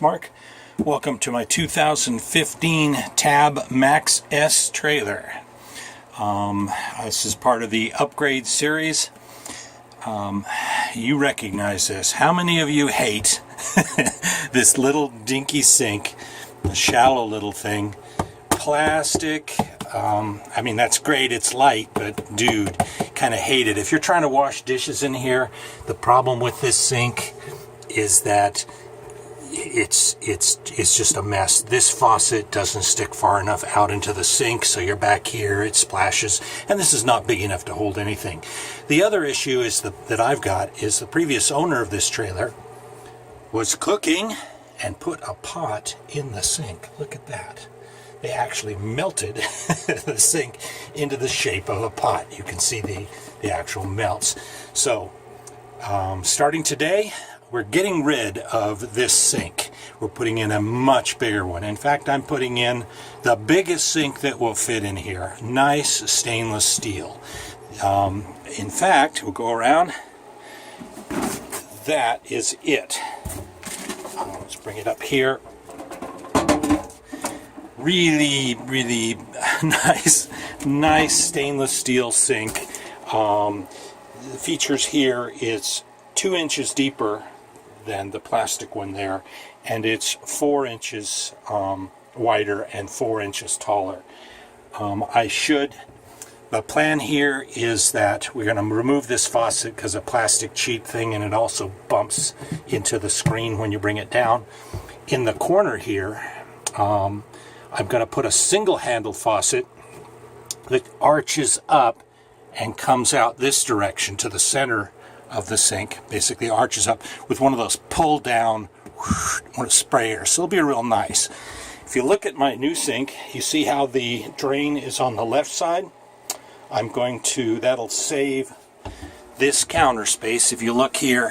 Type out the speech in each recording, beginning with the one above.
Mark. Welcome to my 2015 Tab Max S trailer. This is part of the upgrade series. You recognize this. How many of you hate this little dinky sink, the shallow little thing? Plastic. I mean, that's great, it's light, but dude, kind of hate it. If you're trying to wash dishes in here, the problem with this sink is that it's just a mess. This faucet doesn't stick far enough out into the sink, so you're back here, it splashes, and this is not big enough to hold anything. The other issue is that I've got is the previous owner of this trailer was cooking and put a pot in the sink. Look at that. They actually melted the sink into the shape of a pot. You can see the actual melts. So starting today, we're getting rid of this sink. We're putting in a much bigger one. In fact, I'm putting in the biggest sink that will fit in here. Nice stainless steel. In fact, we'll go around. That is it. Let's bring it up here. Really nice stainless steel sink. The features here is 2 inches deeper than the plastic one there, and it's 4 inches wider and 4 inches taller. The plan here is that we're going to remove this faucet because a plastic cheap thing, and it also bumps into the screen when you bring it down. In the corner here, I'm going to put a single handle faucet that arches up and comes out this direction to the center of the sink, basically arches up with one of those pull down sprayers. So it'll be real nice. If you look at my new sink, you see how the drain is on the left side. That'll save this counter space. If you look here,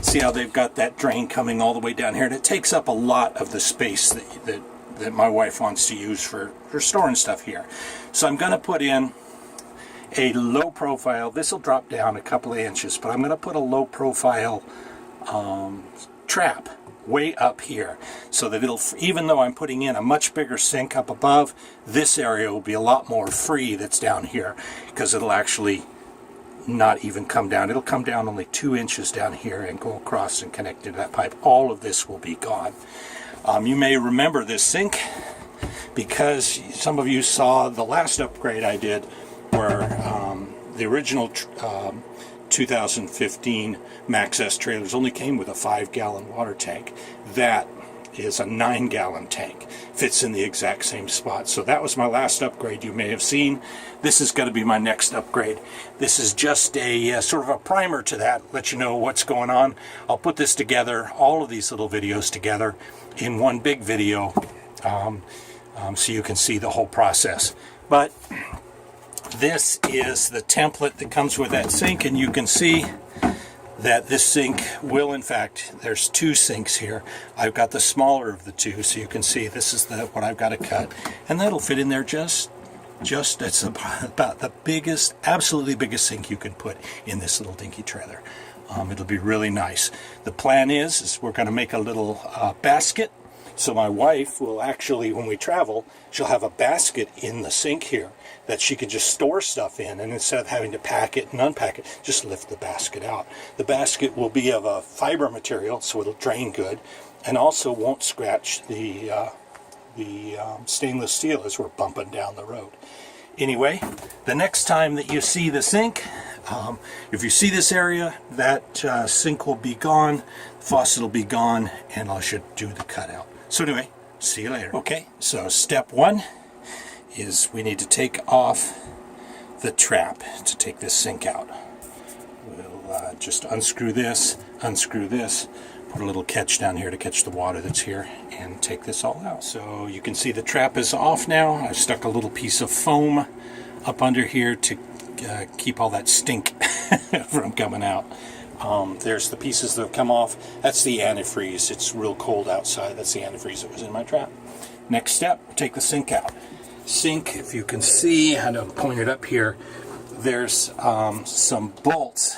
see how they've got that drain coming all the way down here, and it takes up a lot of the space that my wife wants to use for storing stuff here. So I'm going to put in a low profile. This will drop down a couple of inches, but I'm going to put a low profile trap way up here so that even though I'm putting in a much bigger sink up above, this area will be a lot more free that's down here, because it'll actually not even come down. It'll come down only 2 inches down here and go across and connect into that pipe. All of this will be gone. You may remember this sink because some of you saw the last upgrade I did, where the original 2015 Max S trailers only came with a 5-gallon water tank. That is a 9-gallon tank. Fits in the exact same spot. So that was my last upgrade you may have seen. This is going to be my next upgrade. This is just a sort of a primer to that, let you know what's going on. I'll put this together, all of these little videos together in one big video, so you can see the whole process. But this is the template that comes with that sink, and you can see that this sink will, in fact, there's 2 sinks here. I've got the smaller of the 2, so you can see this is what I've got to cut, and that'll fit in there just it's about the biggest, absolutely biggest sink you can put in this little dinky trailer. It'll be really nice. The plan is we're going to make a little basket. So my wife will actually, when we travel, she'll have a basket in the sink here that she can just store stuff in, and instead of having to pack it and unpack it, just lift the basket out. The basket will be of a fiber material, so it'll drain good, and also won't scratch the stainless steel as we're bumping down the road. Anyway, the next time that you see the sink, if you see this area, that sink will be gone, the faucet will be gone, and I should do the cutout. So anyway, see you later. Okay, so step one is we need to take off the trap to take this sink out. We'll just unscrew this, put a little catch down here to catch the water that's here, and take this all out. So you can see the trap is off now. I've stuck a little piece of foam up under here to keep all that stink from coming out. There's the pieces that have come off. That's the antifreeze. It's real cold outside. That's the antifreeze that was in my trap. Next step, take the sink out. Sink, if you can see, I don't point it up here, there's some bolts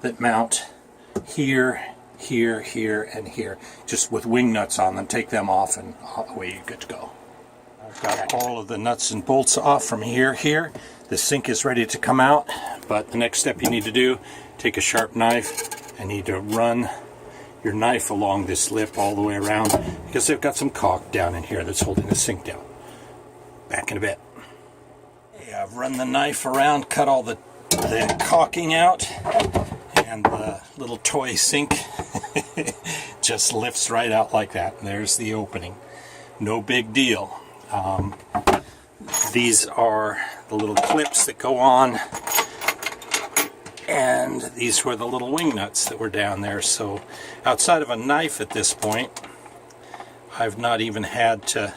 that mount here, here, and here, just with wing nuts on them. Take them off and away you get to go. I've got all of the nuts and bolts off from here. The sink is ready to come out, but the next step you need to do, take a sharp knife and need to run your knife along this lip all the way around, because they've got some caulk down in here that's holding the sink down. Back in a bit. Okay, I've run the knife around, cut all the caulking out, and the little toy sink just lifts right out like that. And there's the opening. No big deal. These are the little clips that go on, and these were the little wing nuts that were down there. So outside of a knife at this point, I've not even had to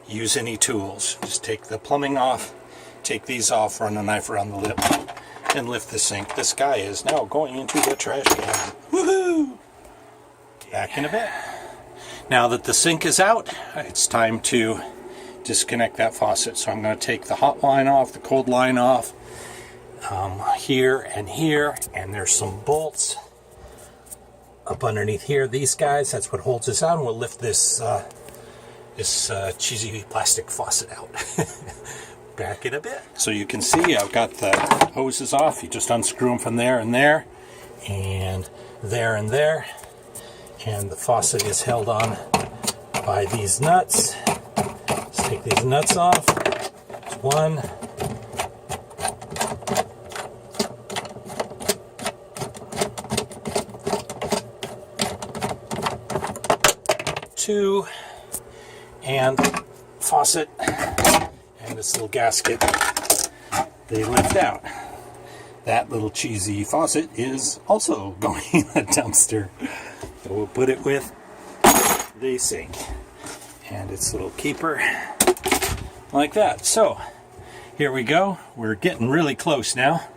use any tools. Just take the plumbing off, take these off, run the knife around the lip, and lift the sink. This guy is now going into the trash can. Woohoo! Back in a bit. Now that the sink is out, it's time to disconnect that faucet. So I'm going to take the hot line off, the cold line off, here, and there's some bolts up underneath here. These guys, that's what holds this out, and we'll lift this cheesy plastic faucet out. Back in a bit. So you can see I've got the hoses off. You just unscrew them from there and there, and there and there, and the faucet is held on by these nuts. Let's take these nuts off. There's one. Two. And faucet and this little gasket, they lift out. That little cheesy faucet is also going in the dumpster. So we'll put it with the sink and its little keeper like that. So here we go. We're getting really close now.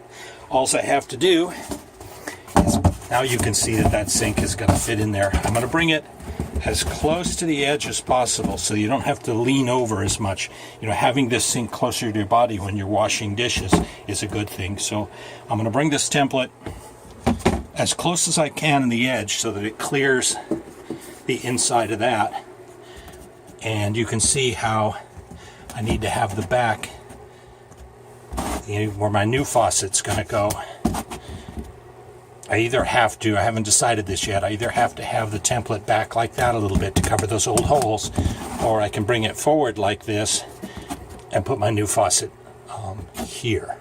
All I have to do is, now you can see that sink is going to fit in there. I'm going to bring it as close to the edge as possible so you don't have to lean over as much. You know, having this sink closer to your body when you're washing dishes is a good thing. So I'm going to bring this template as close as I can in the edge so that it clears the inside of that. And you can see how I need to have the back, where my new faucet's going to go. I either have to, I haven't decided this yet, I either have to have the template back like that a little bit to cover those old holes, or I can bring it forward like this and put my new faucet here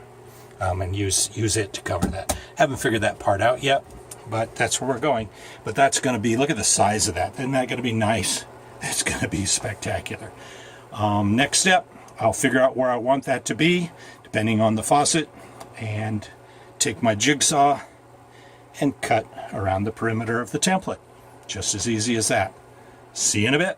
and use it to cover that. Haven't figured that part out yet, but that's where we're going. But that's going to be, look at the size of that. Isn't that going to be nice? It's going to be spectacular. Next step, I'll figure out where I want that to be, depending on the faucet, and take my jigsaw and cut around the perimeter of the template. Just as easy as that. See you in a bit.